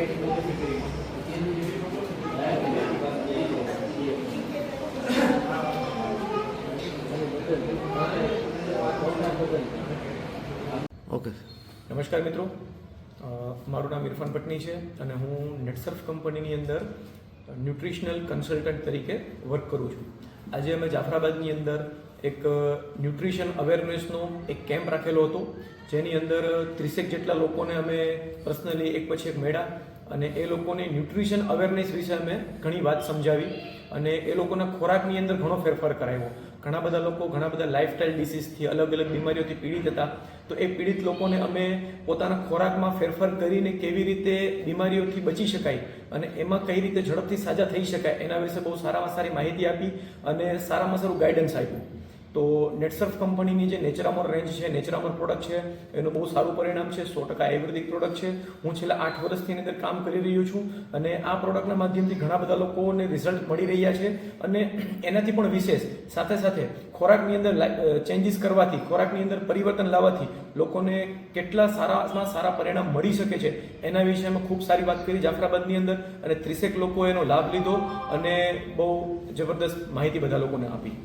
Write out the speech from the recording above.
Okay, નમસ્કાર મિત્રો, મારું નામ ઇરફાન પટની છે અને હું નેટસર્ફ કંપનીની અંદર ન્યુટ્રિશનલ કન્સલ્ટન્ટ તરીકે વર્ક કરું છું. આજે અમે જાફરાબાદની અંદર એક ન્યુટ્રિશન અવેરનેસનો એક કેમ્પ રાખેલો હતો, જેની અંદર 30 જેટલા લોકોને અમે પર્સનલી એક પછી એક મળ્યા અને એ લોકોને ન્યુટ્રિશન અવેરનેસ વિશે અમે ઘણી વાત સમજાવી અને એ લોકોના ખોરાકની અંદર ઘણો ફેરફાર કરાવ્યો. ઘણા બધા લોકો ઘણા બધા લાઇફસ્ટાઇલ ડિસીઝથી અલગ અલગ બીમારીઓથી પીડિત હતા, તો એ પીડિત લોકોને અમે પોતાના ખોરાકમાં ફેરફાર કરીને કેવી રીતે બીમારીઓથી બચી શકાય અને એમાં કઈ રીતે ઝડપથી સાજા થઈ શકાય એના વિશે બહુ સારામાં સારી માહિતી આપી અને સારામાં સારું ગાઈડન્સ આપ્યું. તો નેટસર્ફ કંપનીની જે નેચરામોર રેન્જ છે, નેચરામોર પ્રોડક્ટ છે, એનું બહુ સારું પરિણામ છે. 100% આયુર્વેદિક પ્રોડક્ટ છે. હું છેલ્લા 8 વર્ષથી એની અંદર કામ કરી રહ્યો છું અને આ પ્રોડક્ટના માધ્યમથી ઘણા બધા લોકોને રિઝલ્ટ મળી રહ્યા છે અને એનાથી પણ વિશેષ સાથે સાથે ખોરાકની અંદર ચેન્જીસ કરવાથી, ખોરાકની અંદર પરિવર્તન લાવવાથી લોકોને કેટલા સારામાં સારા પરિણામ મળી શકે છે એના વિશે અમે ખૂબ સારી વાત કરી જાફરાબાદની અંદર અને 30 લોકો એનો લાભ લીધો અને બહુ જબરદસ્ત માહિતી બધા લોકોને આપી.